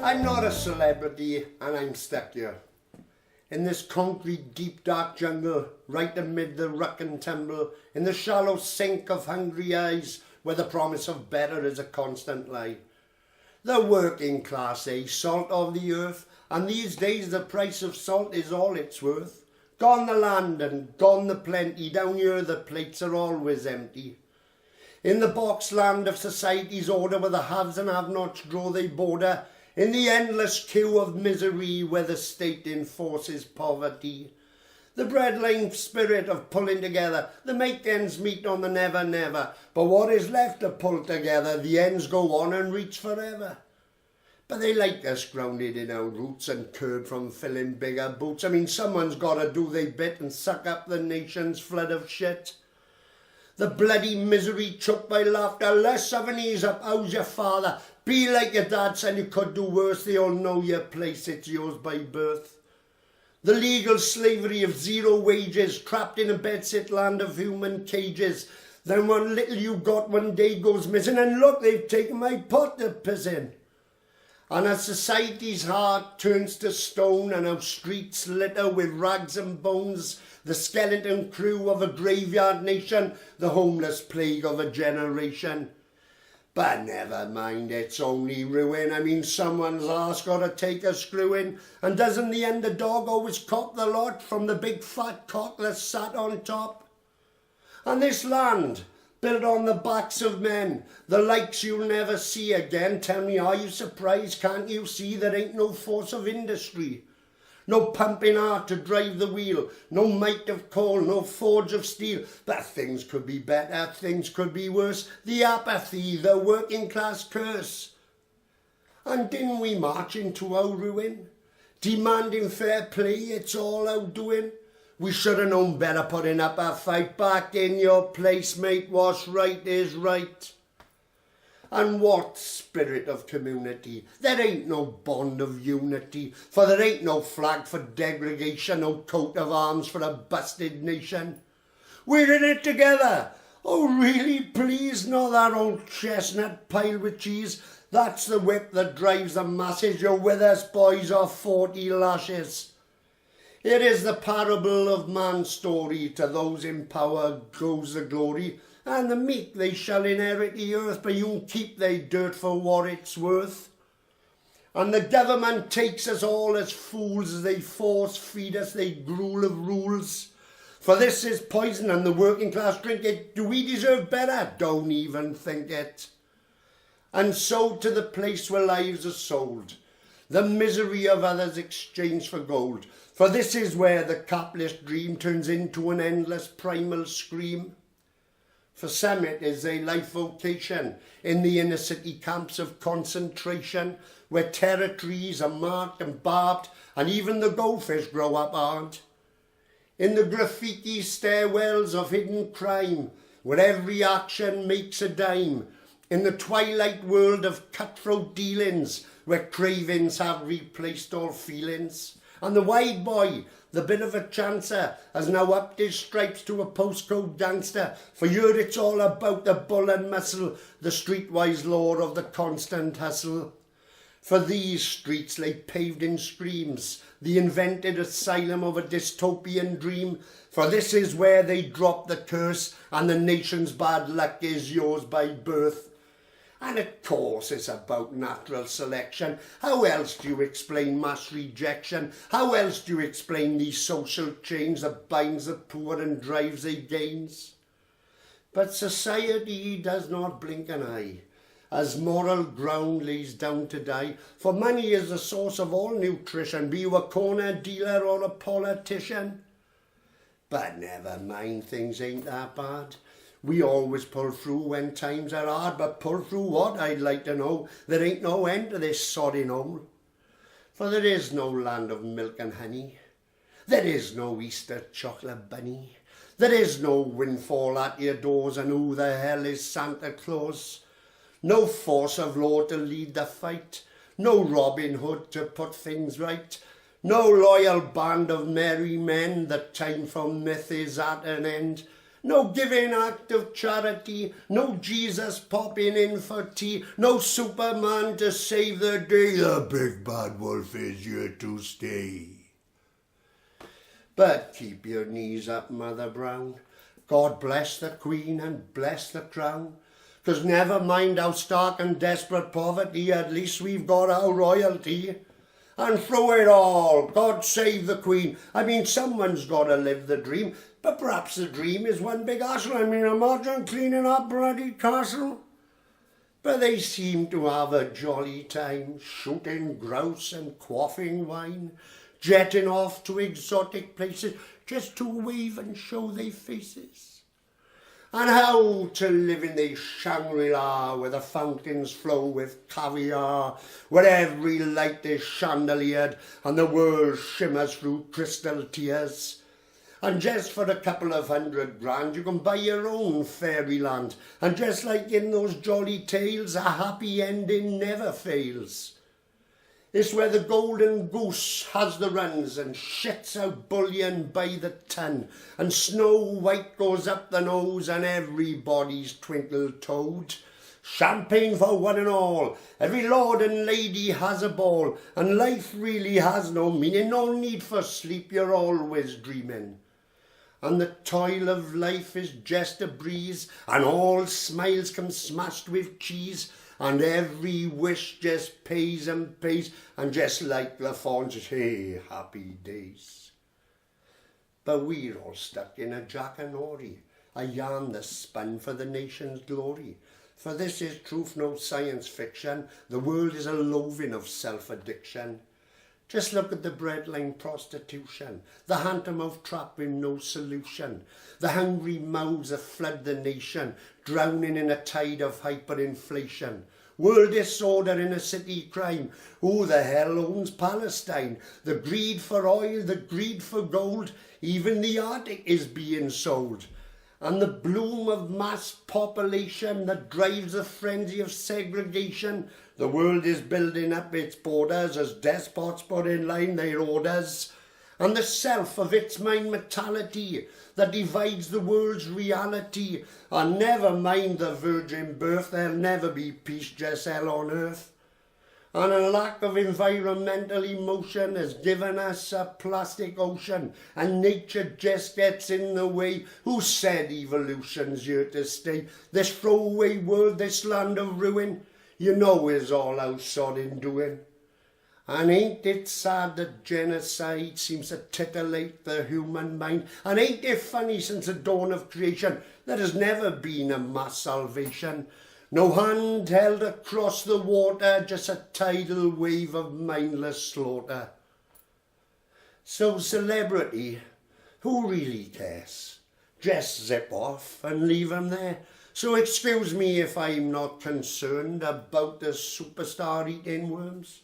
I'm not a celebrity and I'm stuck here. In this concrete deep dark jungle, right amid the ruck and tumble, in the shallow sink of hungry eyes, where the promise of better is a constant lie. The working class, salt of the earth, and these days the price of salt is all it's worth. Gone the land and gone the plenty, down here the plates are always empty. In the box land of society's order, where the haves and have-nots draw their border, in the endless queue of misery where the state enforces poverty. The breadline spirit of pulling together, the make ends meet on the never never, but what is left to pull together, the ends go on and reach forever. But they like us grounded in our roots and curbed from filling bigger boots. I mean, someone's got to do their bit and suck up the nation's flood of shit. The bloody misery choked by laughter, less of an ease up, how's your father? Be like your dad, son, you could do worse, they all know your place, it's yours by birth. The legal slavery of zero wages, trapped in a bedsit land of human cages. Then what little you got one day goes missing, and look, they've taken my pot to piss in. And as society's heart turns to stone and our streets litter with rags and bones, the skeleton crew of a graveyard nation, the homeless plague of a generation. But never mind, it's only ruin. I mean, someone's arse got to take a screwing. And doesn't the underdog always cop the lot from the big fat cock that's sat on top? And this land, built on the backs of men, the likes you'll never see again. Tell me, are you surprised? Can't you see there ain't no force of industry? No pumping art to drive the wheel, no might of coal, no forge of steel. But things could be better, things could be worse. The apathy, the working class curse. And didn't we march into our ruin? Demanding fair play, it's all our doing. We should have known better, putting up a fight. Back in your place, mate, what's right is right. And what spirit of community? There ain't no bond of unity, for there ain't no flag for degradation, no coat of arms for a busted nation. We're in it together. Oh really, please, not that old chestnut piled with cheese. That's the whip that drives the masses. You're with us, boys, or 40 lashes. It is the parable of man's story. To those in power goes the glory, and the meek they shall inherit the earth, but you keep their dirt for what it's worth. And the government takes us all as fools as they force feed us their gruel of rules. For this is poison and the working class drink it. Do we deserve better? Don't even think it. And so to the place where lives are sold, the misery of others exchanged for gold. For this is where the capitalist dream turns into an endless primal scream. For some it is a life vocation in the inner city camps of concentration, where territories are marked and barbed, and even the goldfish grow up hard. In the graffiti stairwells of hidden crime, where every action makes a dime. In the twilight world of cutthroat dealings, where cravings have replaced all feelings. And the wide boy, the bit of a chancer, has now upped his stripes to a postcode gangster. For here it's all about the bull and muscle, the streetwise law of the constant hustle. For these streets lay paved in screams, the invented asylum of a dystopian dream. For this is where they drop the curse, and the nation's bad luck is yours by birth. And of course it's about natural selection. How else do you explain mass rejection? How else do you explain these social chains that binds the poor and drives their gains? But society does not blink an eye, as moral ground lays down to die. For money is the source of all nutrition, be you a corner dealer or a politician. But never mind, things ain't that bad. We always pull through when times are hard, but pull through what, I'd like to know. There ain't no end to this sodding hole. For there is no land of milk and honey. There is no Easter chocolate bunny. There is no windfall at your doors, and who the hell is Santa Claus? No force of law to lead the fight. No Robin Hood to put things right. No loyal band of merry men. The time for myth is at an end. No giving act of charity, no Jesus popping in for tea, no Superman to save the day. The big bad wolf is here to stay. But keep your knees up, Mother Brown. God bless the Queen and bless the crown. 'Cause never mind our stark and desperate poverty, at least we've got our royalty. And through it all, God save the Queen. I mean, someone's got to live the dream, but perhaps the dream is one big hassle. I mean, imagine cleaning up bloody castle. But they seem to have a jolly time, shooting grouse and quaffing wine, jetting off to exotic places just to wave and show their faces. And how to live in the Shangri-La, where the fountains flow with caviar, where every light is chandeliered and the world shimmers through crystal tears. And just for a couple of £100 you can buy your own fairyland, and just like in those jolly tales, a happy ending never fails. It's where the golden goose has the runs and shits out bullion by the ton, and Snow White goes up the nose and everybody's twinkle-toed. Champagne for one and all, every lord and lady has a ball, and life really has no meaning, no need for sleep, you're always dreaming. And the toil of life is just a breeze, and all smiles come smashed with cheese, and every wish just pays and pays, and just like the fawns, hey, happy days. But we're all stuck in a jackanory, a yarn that's spun for the nation's glory. For this is truth, no science fiction. The world is a loathing of self-addiction. Just look at the breadline prostitution, the hand-to-mouth trap with no solution, the hungry mouths that flood the nation, drowning in a tide of hyperinflation. World disorder in a city crime. Who the hell owns Palestine? The greed for oil, the greed for gold, even the Arctic is being sold. And the bloom of mass population that drives the frenzy of segregation. The world is building up its borders as despots put in line their orders. And the self of its mind mentality that divides the world's reality. And never mind the virgin birth, there'll never be peace, just hell on earth. And a lack of environmental emotion has given us a plastic ocean, and nature just gets in the way. Who said evolution's here to stay? This throwaway world, this land of ruin, you know is all our sodding doing. And ain't it sad that genocide seems to titillate the human mind? And ain't it funny since the dawn of creation there has never been a mass salvation? No hand held across the water, just a tidal wave of mindless slaughter. So celebrity, who really cares? Just zip off and leave 'em there. So excuse me if I'm not concerned about the superstar eating worms.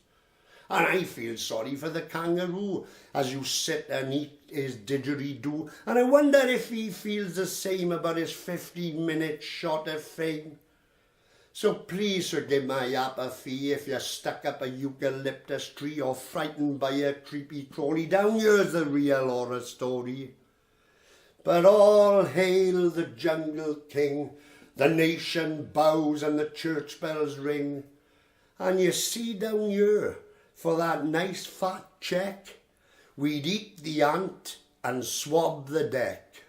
And I feel sorry for the kangaroo as you sit and eat his didgeridoo. And I wonder if he feels the same about his 15-minute shot of fame. So please forgive my apathy if you're stuck up a eucalyptus tree or frightened by a creepy crawly. Down here's the real horror story. But all hail the jungle king. The nation bows and the church bells ring. And you see down here, for that nice fat check, we'd eat the ant and swab the deck.